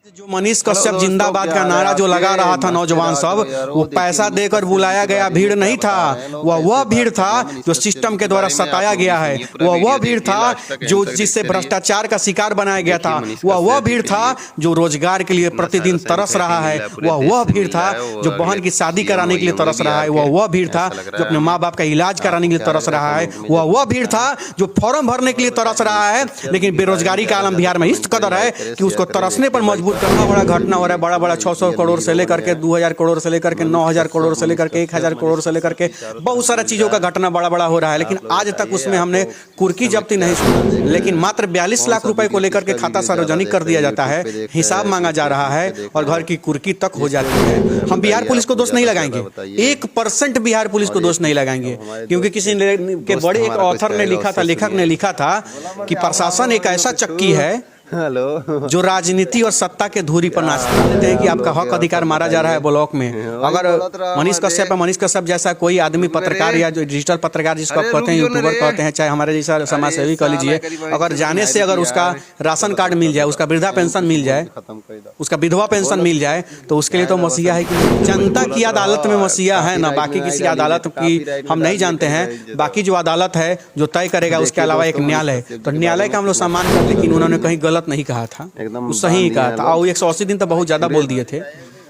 जो मनीष कश्यप जिंदाबाद का नारा जो लगा रहा था नौजवान सब, वो पैसा देकर बुलाया गया भीड़ नहीं था। वह भीड़ था जो सिस्टम के द्वारा सताया गया है। वह भीड़ था जो जिससे भ्रष्टाचार का शिकार बनाया गया था। वह भीड़ था जो रोजगार के लिए प्रतिदिन तरस रहा है। वह भीड़ था जो बहन की शादी कराने के लिए तरस रहा है। वह भीड़ था जो अपने माँ बाप का इलाज कराने के लिए तरस रहा है। वह भीड़ था जो फॉर्म भरने के लिए तरस रहा है। लेकिन बेरोजगारी का आलम बिहार में इस कदर है कि उसको तरसने पर मजबूर करना बड़ा घटना हो रहा है। बड़ा 600 करोड़ से लेकर के 2000 करोड़ से लेकर के 9000 करोड़ से लेकर के 1000 करोड़ से लेकर के बहुत सारा चीजों का घटना बड़ा हो रहा है। लेकिन आज तक उसमें हमने कुर्की जब्ती नहीं सुनी। लेकिन मात्र 42 लाख रुपए को लेकर के खाता सार्वजनिक कर दिया जाता है, हिसाब मांगा जा रहा है और घर की कुर्की तक हो जाती है। हम बिहार पुलिस को दोष नहीं लगाएंगे, 1% बिहार पुलिस को दोष नहीं लगाएंगे, क्योंकि किसी के बड़े एक ऑथर ने लिखा था, लेखक ने लिखा था कि प्रशासन एक ऐसा चक्की है जो राजनीति और सत्ता के धुरी पर नाचते रहते हैं कि आपका हक अधिकार मारा जा रहा है ब्लॉक में। अगर मनीष कश्यप जैसा कोई आदमी, पत्रकार या जो डिजिटल पत्रकार जिसको आप कहते हैं, यूट्यूबर कहते हैं, चाहे हमारे जैसा समाज सेवी कह लीजिए, अगर जाने से अगर उसका राशन कार्ड मिल जाए, उसका वृद्धा पेंशन मिल जाए, उसका विधवा पेंशन मिल जाए, तो उसके लिए तो मसीहा है कि जनता की अदालत में मसीहा है ना, बाकी किसी अदालत की हम नहीं जानते हैं। बाकी जो अदालत है जो तय करेगा, उसके अलावा एक न्यायालय है, तो न्यायालय का हम लोग सम्मान कर। लेकिन उन्होंने कहीं गलत नहीं कहा था, वो सही ही कहा था। और 180 दिन तो बहुत ज्यादा बोल दिए थे।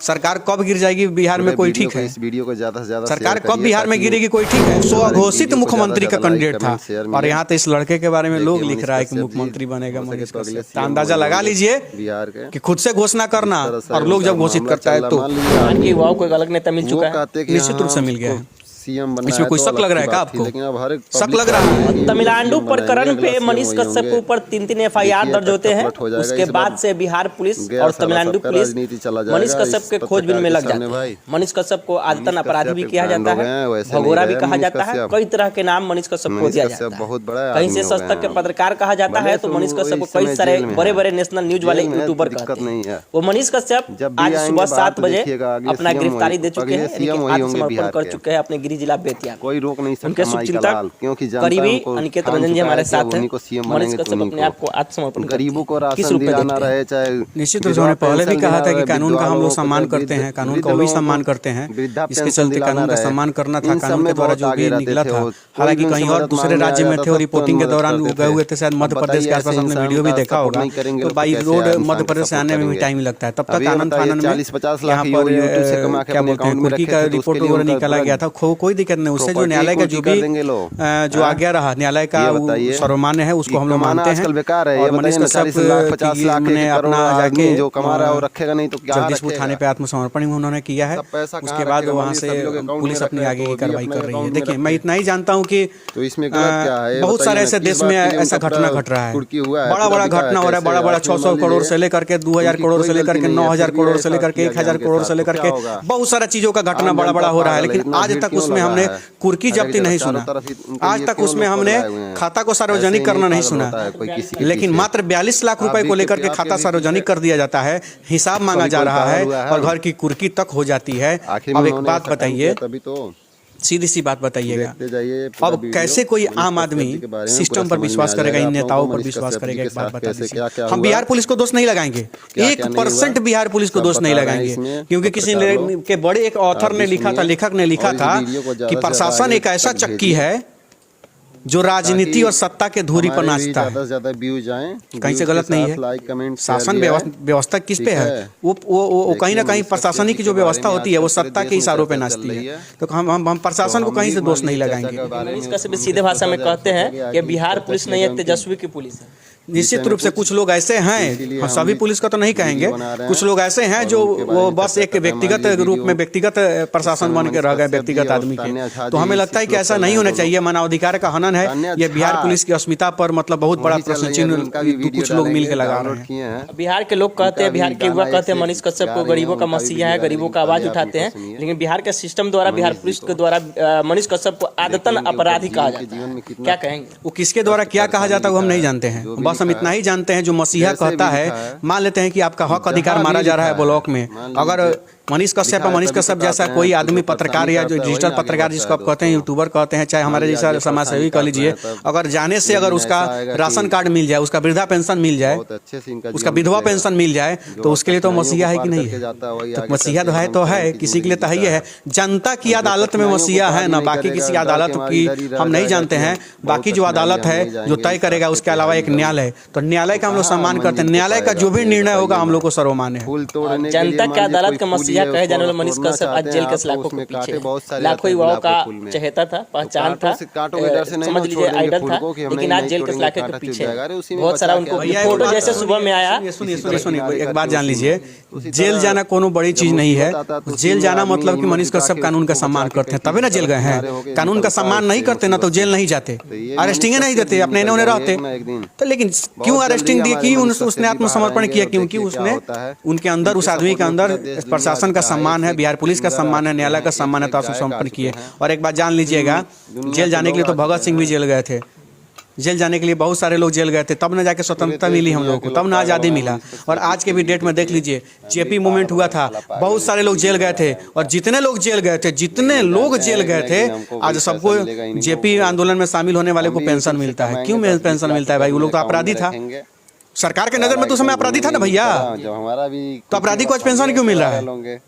सरकार कब गिर जाएगी बिहार में कोई ठीक है? इस वीडियो को ज्यादा से ज्यादा सरकार कब बिहार में गिरेगी कोई ठीक है? स्वघोषित मुख्यमंत्री का कैंडिडेट था और यहाँ तो इस लड़के के बारे में लोग लिख रहा है कि मुख्यमंत्री बनेगा मनीष कश्यप। तो अंदाजा लगा लीजिए बिहार के कि खुद से घोषणा करना और लोग जब घोषित करता है तो युवाओं को एक अलग नेता मिल चुका है, निश्चित रूप से मिल गया है। सीएम बनना इसमें कोई शक लग रहा है क्या आपको? शक लग रहा है? तमिलनाडु प्रकरण पे मनीष कश्यप के ऊपर 3 FIR दर्ज होते हैं। उसके बाद से बिहार पुलिस और तमिलनाडु पुलिस मनीष कश्यप के खोजबीन में लग जाते हैं। मनीष कश्यप को आदतन अपराधी भी किया जाता है, भगोरा भी कहा जाता है, कई तरह के नाम मनीष कश्यप को दिया जाता है। कहीं से सस्तक के पत्रकार कहा जाता है, तो मनीष कश्यप को कई सारे बड़े नेशनल न्यूज वाले यूट्यूबर कहते हैं। वो मनीष कश्यप आज सुबह 7 बजे अपना गिरफ्तारी दे चुके हैं, आत्मसमर्पण कर चुके हैं अपने जिला बेतिया। कोई रोक नहीं सकता उनके शुभचिंतक क्योंकि करीबी अनिकेत रंजन जी हमारे साथ हैं। मनीष कश्यप अपने आप को आत्मसमर्पण गरीबों को राशन दिलाना रहे, चाहे निश्चित रूप से उन्होंने पहले भी कहा था कि कानून का हम लोग सम्मान करते हैं, कानून का भी सम्मान करते हैं। इसके चलते कानून का सम्मान करना था, कानून के द्वारा जो भी निकला था। हालांकि कहीं और दूसरे राज्य में थे और रिपोर्टिंग के दौरान गए हुए थे, शायद मध्य प्रदेश के आसपास हमने वीडियो भी देखा होगा। तो बाई रोड मध्य प्रदेश से आने में भी टाइम लगता है। तब तक आनंद फानन में यहाँ पर क्या बोलते हैं, कुर्की का रिपोर्ट वगैरह निकाला गया था। कोई दिक्कत नहीं, उससे जो न्यायालय का जो भी जो आज्ञा रहा, न्यायालय का सर्वमान्य है, उसको हम लोग मानते हैं। और मनीष कश्यप ने अपना जाके जो कमा रहा है वो रखेगा नहीं तो क्या जगदीशपुर थाने पे आत्मसमर्पण उन्होंने किया है। उसके बाद वहाँ से पुलिस अपनी आगे की कार्रवाई कर रही है। देखिए, मैं इतना ही जानता हूँ कि बहुत सारे ऐसे देश में ऐसा घटना घट रहा है, बड़ा घटना हो रहा है। बड़ा 600 करोड़ से लेकर के 2000 करोड़ से लेकर के 9000 करोड़ से लेकर के 1000 करोड़ से लेकर के बहुत सारा चीजों का घटना बड़ा हो रहा है। लेकिन आज तक उसमें हमने कुर्की जब्ती नहीं सुना, आज तक उसमें हमने खाता को सार्वजनिक करना नहीं सुना। लेकिन मात्र 42 लाख रुपए को लेकर के खाता सार्वजनिक कर दिया जाता है, हिसाब मांगा जा रहा है और घर की कुर्की तक हो जाती है। अब एक बात बताइए, सीधी सी बात बताइएगा, अब कैसे कोई आम आदमी सिस्टम पर विश्वास करेगा, इन नेताओं पर विश्वास करेगा? एक बात बता दीजिए। हम बिहार पुलिस को दोष नहीं लगाएंगे, 1% बिहार पुलिस को दोष नहीं लगाएंगे, क्योंकि किसी के बड़े एक ऑथर ने लिखा था, लेखक ने लिखा था कि प्रशासन एक ऐसा चक्की है जो राजनीति और सत्ता के धुरी पर नाचता है। कहीं से गलत नहीं है। शासन व्यवस्था किस पे है? वो कहीं ना कहीं प्रशासनिक की जो व्यवस्था होती है वो सत्ता के इशारों पे नाचती है। तो हम प्रशासन को कहीं से दोष नहीं लगाएंगे। मनीष कश्यप सीधे भाषा में कहते हैं कि बिहार पुलिस नहीं है, तेजस्वी की पुलिस है। निश्चित रूप से कुछ लोग ऐसे हैं, सभी पुलिस का तो नहीं कहेंगे, कुछ लोग ऐसे हैं जो वो बस एक व्यक्तिगत रूप में व्यक्तिगत प्रशासन बन के रह गए, व्यक्तिगत आदमी के। तो हमें लगता है कि ऐसा नहीं होना चाहिए। मानवाधिकार का हनन है, ये बिहार पुलिस की अस्मिता पर मतलब बहुत बड़ा प्रश्न चिन्ह कुछ लोग मिल के लगा रहे हैं। बिहार के लोग कहते हैं, बिहार के युवा कहते हैं मनीष कश्यप को गरीबों का मसीहा है, गरीबों का आवाज उठाते हैं। लेकिन बिहार के सिस्टम द्वारा, बिहार पुलिस के द्वारा मनीष कश्यप को आदतन अपराधी कहा जाता है। क्या कहेंगे? वो किसके द्वारा क्या कहा जाता है वो हम नहीं जानते हैं। बस हम इतना ही जानते हैं, जो मसीहा कहता है, मान लेते हैं कि आपका हक अधिकार मारा जा रहा है ब्लॉक में। अगर मनीष कश्यप जैसा कोई आदमी पत्रकार या जो डिजिटल पत्रकार जिसको आप कहते हैं, यूट्यूबर कहते हैं, चाहे हमारे जैसा समाजसेवी कह लीजिए, अगर जाने से अगर उसका राशन कार्ड मिल जाए, उसका वृद्धा पेंशन मिल जाए, उसका विधवा पेंशन मिल जाए, तो उसके लिए तो मसीहा है कि नहीं है? तो मसीहा तो है किसी के लिए तो है ही है। जनता की अदालत में मसीहा है ना, बाकी किसी अदालत की हम नहीं जानते हैं। बाकी जो अदालत है जो तय करेगा, उसके अलावा एक न्यायालय, तो न्यायालय का हम लोग सम्मान करते हैं। न्यायालय का जो भी निर्णय होगा हम लोग को सर्वमान्य है। जनता की अदालत का मसीहा कहे जाने वाला मनीष कश्यप आज जेल के सलाखों के पीछे, लाखों युवाओं का चहेता था, पहचान था, समझ लीजिए आइडल था, लेकिन आज जेल के सलाखे के पीछे बहुत सारा उनको फोटो जैसे सुबह में आया। सुनिए एक बात जान लीजिए, जेल जाना कोनो बड़ी चीज नहीं है। जेल जाना मतलब कि मनीष कश्यप कानून का सम्मान करते हैं तभी ना जेल गए हैं। कानून का सम्मान नहीं करते ना तो जेल नहीं जाते, अरेस्टिंग नहीं देते, अपने इन्होंने रहते। तो लेकिन क्यों अरेस्टिंग दी? कि उसने आत्मसमर्पण किया, क्योंकि उसने उनके अंदर, उस आदमी के अंदर प्रशासन का सम्मान है, बिहार पुलिस का सम्मान है, न्यायालय का सम्मान है, तो आत्मसमर्पण किए। और एक बात जान लीजिएगा, जेल जाने के लिए तो भगत सिंह भी जेल गए थे। जेल जाने के लिए बहुत सारे लोग जेल गए थे, तब न जाके स्वतंत्रता मिली हम लोगों को, तब न आज़ादी मिला। और आज के भी डेट में देख लीजिए, जेपी मूवमेंट हुआ था, बहुत सारे लोग जेल गए थे, और जितने लोग जेल गए थे, आज सबको जेपी आंदोलन में शामिल होने वाले को पेंशन मिलता है। क्यों पेंशन मिलता है भाई? वो लोग तो अपराधी था, सरकार के नजर में तो समय अपराधी था ना भैया। तो अपराधी को आज पेंशन क्यों मिल रहा है?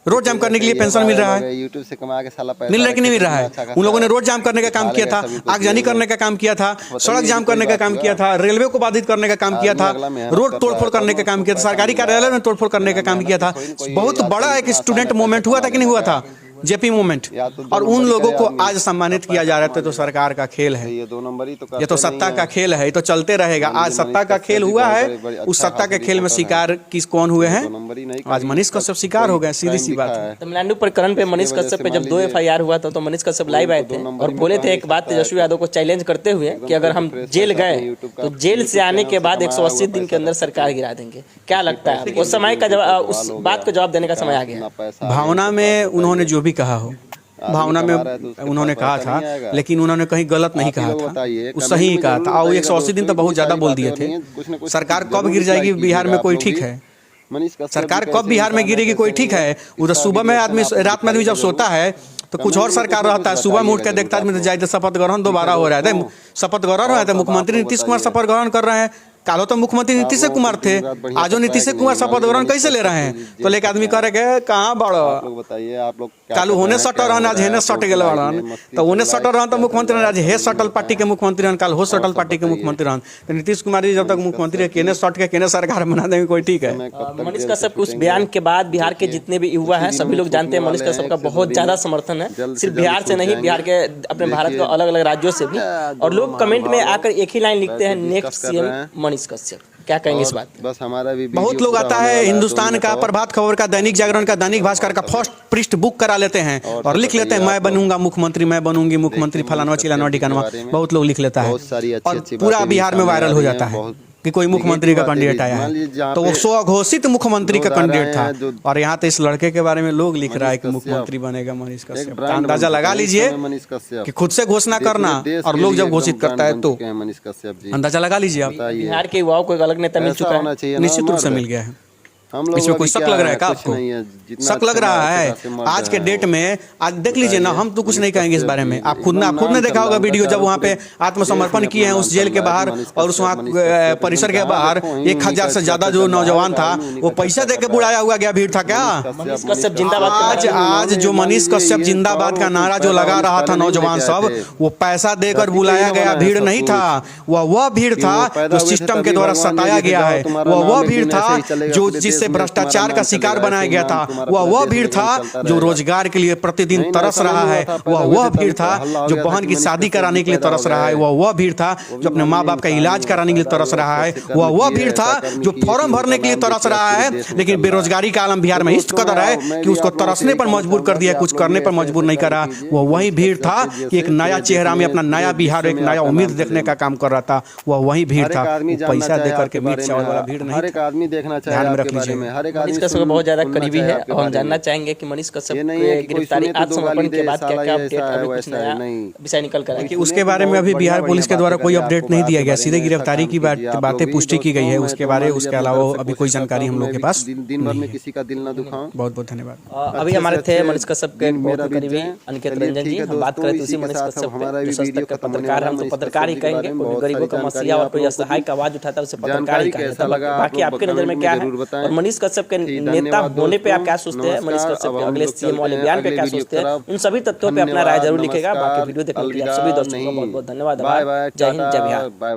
रोड जाम करने के लिए पेंशन मिल रहा है, यूट्यूब से कमा के साला पैसा मिल रहा है कि नहीं मिल रहा है? उन लोगों ने रोड जाम करने का काम किया था, आगजनी करने का काम किया था, सड़क जाम करने का काम किया था, रेलवे को बाधित करने का काम किया था, रोड तोड़फोड़ करने का काम किया था, सरकारी कार्यालय में तोड़फोड़ करने का काम किया था। बहुत बड़ा एक स्टूडेंट मूवमेंट हुआ था कि नहीं हुआ था, जेपी मूवमेंट। और उन लोगों को आज सम्मानित किया जा रहा था। तो सरकार का खेल है, ये तो सत्ता का खेल है, ये तो चलते रहेगा। आज सत्ता का खेल हुआ है, उस सत्ता के खेल में शिकार कौन हुए हैं? आज मनीष कश्यप शिकार हो गए, सीधी सी बात है। तमिलनाडु प्रकरण पे मनीष कश्यप पे जब 2 FIR हुआ था, तो मनीष कश्यप लाइव आए थे और बोले थे एक बात तेजस्वी यादव को चैलेंज करते हुए कि अगर हम जेल गए तो जेल से आने के बाद 180 दिन के अंदर सरकार गिरा देंगे। क्या लगता है उस समय का जवाब, उस बात को जवाब देने का समय आ गया? भावना में उन्होंने जो भी कहा हो, भावना में उन्होंने कहा था, लेकिन उन्होंने कहीं गलत नहीं कहा था, वो सही ही कहा था। और 180 दिन तो बहुत ज्यादा बोल दिए थे। सरकार कब गिर जाएगी बिहार में कोई ठीक है? सरकार कब बिहार में गिरेगी कोई ठीक है? उधर सुबह में आदमी, रात में आदमी जब सोता है तो कुछ और सरकार रहता है, सुबह में उठ कर देखता है जाए तो शपथ ग्रहण दोबारा हो रहा है, शपथ ग्रहण हो रहा है। मुख्यमंत्री नीतीश कुमार शपथ ग्रहण कर रहे हैं, कालो तो मुख्यमंत्री नीतीश कुमार थे, आजो नीतीश कुमार शपथ ग्रहण कैसे ले रहे हैं? तो लेके आदमी कह रहे कहाँ बड़ो, बताइए आप लोग कालू होने सटर रहन, आज हेने सट गेल रहन, तो होने सटर रहन तो मुख्यमंत्री आज हे सटल पार्टी के मुख्यमंत्री रहन, काल हो सटल पार्टी के मुख्यमंत्री रहन। तो नीतीश कुमार जी जब तक मुख्यमंत्री है, केने सट के केने सरकार बना देंगे कोई ठीक है? मनीष कश्यप के उस बयान के बाद बिहार के जितने भी युवा हैं सभी लोग जानते हैं मनीष कश्यप का बहुत ज्यादा समर्थन है, सिर्फ बिहार से नहीं, बिहार के अपने भारत के अलग अलग राज्यों से भी। और लोग कमेंट में आकर एक ही लाइन लिखते हैं, नेक्स्ट CM मनीष कश्यप। क्या कहेंगे इस बात? बस हमारा भी बहुत लोग आता है, हिंदुस्तान का, प्रभात खबर का, दैनिक जागरण का, दैनिक भास्कर का फर्स्ट पृष्ठ बुक करा लेते हैं और लिख लेते हैं मैं बनूंगा मुख्यमंत्री, मैं बनूंगी मुख्यमंत्री, फलाना चिलाना ढिकाना, बहुत लोग लिख लेता है और पूरा बिहार में वायरल हो जाता है कि कोई मुख्यमंत्री का कैंडिडेट आया है। तो वो स्वघोषित मुख्यमंत्री का कैंडिडेट था, और यहाँ तो इस लड़के के बारे में लोग लिख रहा है कि मुख्यमंत्री बनेगा मनीष कश्यप। अंदाजा लगा लीजिए कि खुद से घोषणा करना और लोग जब घोषित करता है तो अंदाजा लगा लीजिए आप। बिहार के युवाओं को एक अलग नेता मिल चुका है, निश्चित रूप से मिल गया है। इसमें कोई शक लग रहा है क्या आपको? शक लग रहा है? आज के डेट में आज देख लीजिए ना, हम तो कुछ नहीं कहेंगे इस बारे में। आप खुद ने देखा होगा वीडियो, जब वहाँ पे आत्मसमर्पण किए हैं उस जेल के बाहर और उस वहाँ परिसर के बाहर 1000 से ज्यादा जो नौजवान था वो पैसा दे के बुलाया हुआ गया भीड़ था क्या? मनीष कश्यप जिंदाबाद। आज जो मनीष कश्यप जिंदाबाद का नारा जो लगा रहा था नौजवान सब, वो पैसा देकर बुलाया गया भीड़ नहीं था। वह भीड़ था जो सिस्टम के द्वारा सताया गया है, वह भीड़ था जो जिससे भ्रष्टाचार का शिकार बनाया गया था, वह भीड़ था जो रोजगार के लिए प्रतिदिन तरस रहा है, वह भीड़ था जो बहन की शादी कराने के लिए तरस रहा है, वह भीड़ था जो अपने माँ बाप का इलाज कराने के लिए तरस रहा है, वह भीड़ था जो फॉर्म भरने के लिए तरस रहा है। लेकिन बेरोजगारी का आलम बिहार में इस कदर है कि उसको तरसने पर मजबूर कर दिया, कुछ करने पर मजबूर नहीं करा। वही भीड़ था कि एक नया चेहरा में अपना नया बिहार, एक नया उम्मीद देखने का काम कर रहा था, वही भीड़ था। पैसा देकर के मीट चावल वाला भीड़ नहीं, ध्यान में रख लीजिए। बारे में हर एक मनीष आदमी कश्यप बहुत ज्यादा सुनना करीबी चाहे है आपके और हम बारे जानना में। चाहेंगे कि मनीष कश्यप ये नहीं है के कि कोई गिरफ्तारी सुने तो आज दो समर्पण गाली के दे, बाद क्या साला क्या ये अपडेट ऐसा है, अभी कुछ वैसा है, नया नहीं। विषय निकल कर आया कि उसके बारे में अभी बिहार पुलिस के द्वारा कोई अपडेट नहीं दिया गया, सीधे गिरफ्तारी की बातें पुष्टि की गई है। उसके बारे उसके अलावा अभी कोई जानकारी हम लोग के पास दिन भर में किसी का दिल ना दुखाऊं। बहुत बहुत धन्यवाद। अभी हमारे थे मनीष कश्यप के दिन बहुत मेरा ही बीत करीबी जाए। अनिकेत चलिए रंजन जी। ठीक है हम बात दोस्तों, करें तो इसी उसी के मनीष साथ कश्यप हमारा पे भी जो वीडियो सस्ता खत्म होने पत्रकार वाला हम है। तो मनीष पत्रकार ही कश्यप के कहेंगे, बारे में कोई बहुत गरीबों सारी का जानकारी मसीहा और आप कोई लोगों को असहाय का आवाज उठाता है उसे पत्रकार ही जानकारी कहा कैसा जाता है। लगा आप बाकी लोग आपके नजर में कमेंट क्या में है जरूर बताएं। और मनीष कश्यप के ठीक, नेता धन्यवाद होने पे आप क्या दोस्तों। सोचते हैं, मनीष नमस्कार। कश्यप अब के हम अगले लोग सीएम वाले चलते हैं बयान पे अगले क्या वीडियो सोचते हैं, तरफ। उन सभी तथ्यों पे अपना राय जरूर लिखेगा। बाकी नमस्कार, वीडियो देखने के लिए आप अलविदा, सभी दर्शकों का नहीं। बहुत बहुत धन्यवाद। बाय बाय, जय हिंद, जय बिहार। बाय।